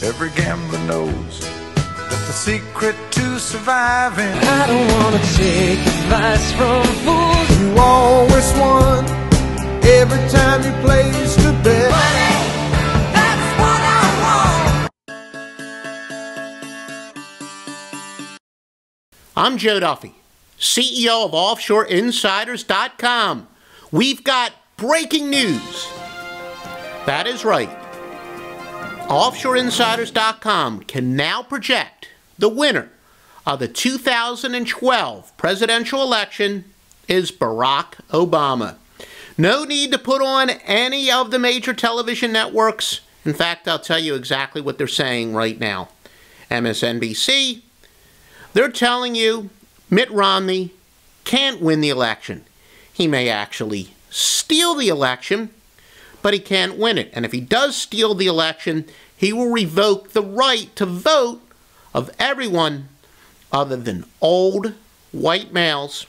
Every gambler knows that the secret to surviving, I don't wanna take advice from fools. you always won every time you placed a bet. Money, that's what I want. I'm Joe Duffy, CEO of OffshoreInsiders.com. We've got breaking news. That is right. OffshoreInsiders.com can now project the winner of the 2012 presidential election is Barack Obama. No need to put on any of the major television networks. In fact, I'll tell you exactly what they're saying right now. MSNBC, they're telling you Mitt Romney can't win the election. He may actually steal the election, but he can't win it. And if he does steal the election, he will revoke the right to vote of everyone other than old white males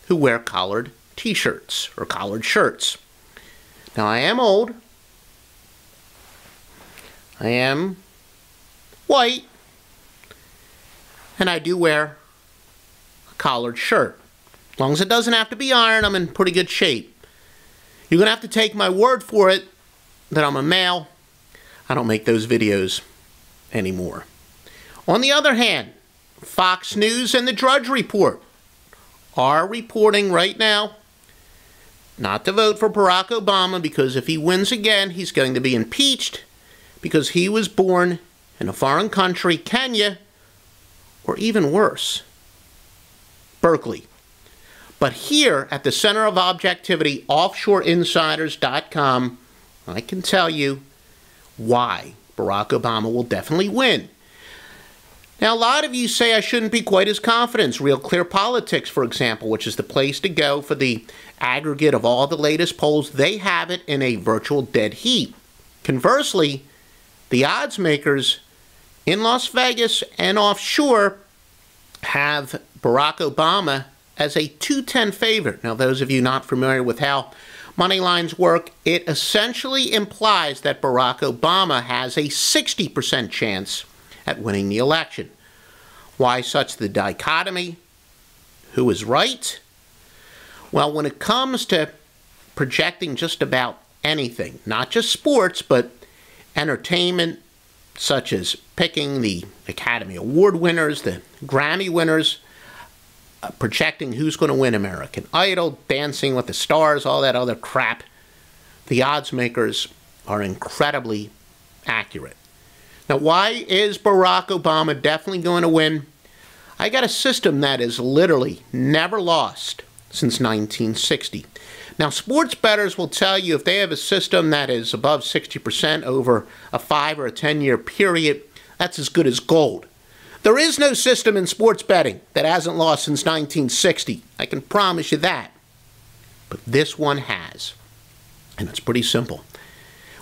who wear collared t-shirts or collared shirts. Now, I am old. I am white. And I do wear a collared shirt. As long as it doesn't have to be iron, I'm in pretty good shape. You're going to have to take my word for it that I'm a male. I don't make those videos anymore. On the other hand, Fox News and the Drudge Report are reporting right now not to vote for Barack Obama because if he wins again, he's going to be impeached because he was born in a foreign country, Kenya, or even worse, Berkeley. But here at the Center of Objectivity, OffshoreInsiders.com, I can tell you why Barack Obama will definitely win. Now, a lot of you say I shouldn't be quite as confident. Real Clear Politics, for example, which is the place to go for the aggregate of all the latest polls, they have it in a virtual dead heat. Conversely, the odds makers in Las Vegas and offshore have Barack Obama as a 210 favorite. Now, those of you not familiar with how money lines work, it essentially implies that Barack Obama has a 60% chance at winning the election. Why such the dichotomy? Who is right? Well, when it comes to projecting just about anything, not just sports, but entertainment, such as picking the Academy Award winners, the Grammy winners, projecting who's going to win American Idol, Dancing with the Stars, all that other crap, the odds makers are incredibly accurate. Now, why is Barack Obama definitely going to win? I got a system that is literally never lost since 1960. Now, sports bettors will tell you if they have a system that is above 60% over a 5 or a 10-year period, that's as good as gold. There is no system in sports betting that hasn't lost since 1960. I can promise you that. But this one has. And it's pretty simple.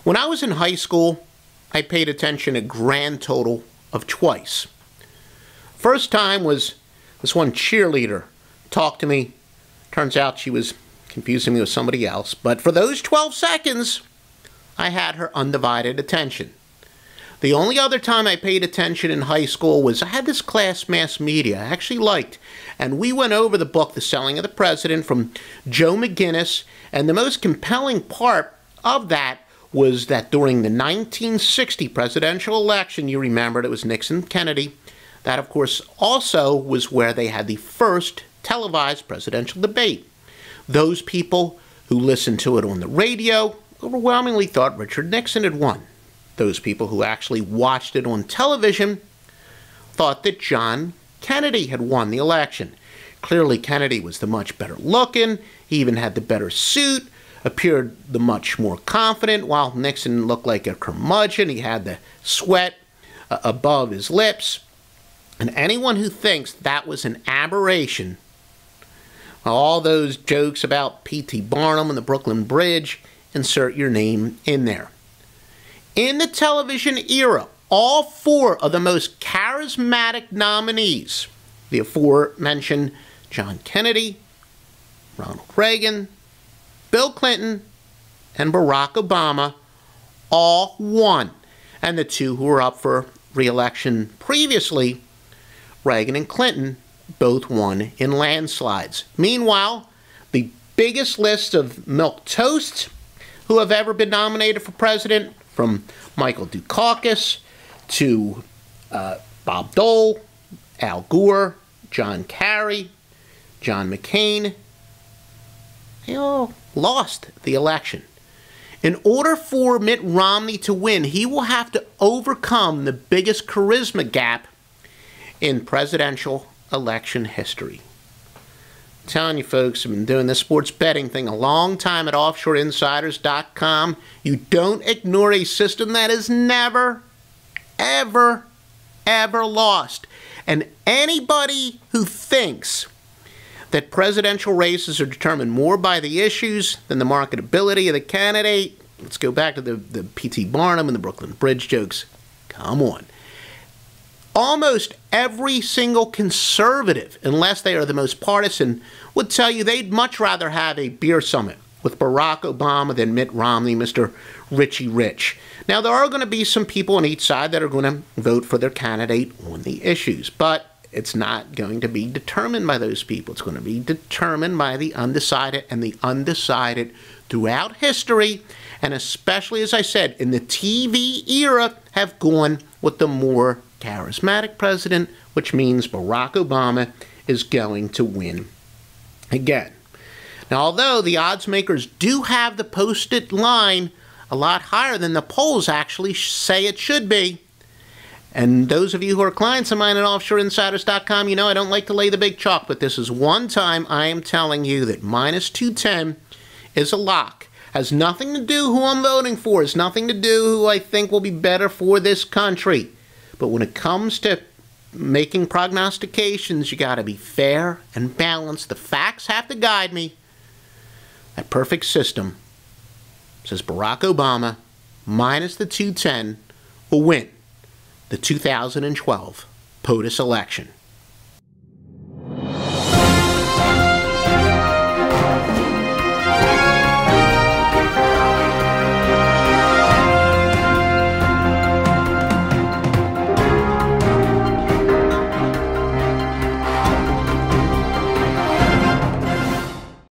When I was in high school, I paid attention a grand total of twice. First time was this one cheerleader talked to me. Turns out she was confusing me with somebody else. But for those 12 seconds, I had her undivided attention. The only other time I paid attention in high school was I had this class, mass media, I actually liked. And we went over the book, The Selling of the President, from Joe McGinnis. And the most compelling part of that was that during the 1960 presidential election, you remembered it was Nixon-Kennedy. That, of course, also was where they had the first televised presidential debate. Those people who listened to it on the radio overwhelmingly thought Richard Nixon had won. Those people who actually watched it on television thought that John Kennedy had won the election. Clearly, Kennedy was the much better looking. He even had the better suit, appeared the much more confident, while Nixon looked like a curmudgeon. He had the sweat above his lips. And anyone who thinks that was an aberration, all those jokes about P.T. Barnum and the Brooklyn Bridge, insert your name in there. In the television era, all four of the most charismatic nominees, the aforementioned John Kennedy, Ronald Reagan, Bill Clinton, and Barack Obama, all won. And the two who were up for re-election previously, Reagan and Clinton, both won in landslides. Meanwhile, the biggest list of milquetoasts who have ever been nominated for president, from Michael Dukakis to Bob Dole, Al Gore, John Kerry, John McCain, they all lost the election. In order for Mitt Romney to win, he will have to overcome the biggest charisma gap in presidential election history. I'm telling you folks, I've been doing this sports betting thing a long time at offshoreinsiders.com. You don't ignore a system that is never, ever, ever lost. And anybody who thinks that presidential races are determined more by the issues than the marketability of the candidate, let's go back to the P.T. Barnum and the Brooklyn Bridge jokes. Come on. Almost every single conservative, unless they are the most partisan, would tell you they'd much rather have a beer summit with Barack Obama than Mitt Romney, Mr. Richie Rich. Now, there are going to be some people on each side that are going to vote for their candidate on the issues, but it's not going to be determined by those people. It's going to be determined by the undecided, and the undecided throughout history, and especially, as I said, in the TV era, have gone with the more charismatic president, which means Barack Obama is going to win again. Now, although the odds makers do have the posted line a lot higher than the polls actually say it should be, and those of you who are clients of mine at offshoreinsiders.com, you know I don't like to lay the big chalk, but this is one time I am telling you that minus 210 is a lock. Has nothing to do who I'm voting for. Has nothing to do who I think will be better for this country. But when it comes to making prognostications, you got to be fair and balanced. The facts have to guide me. That perfect system says Barack Obama, minus the 210, will win the 2012 POTUS election.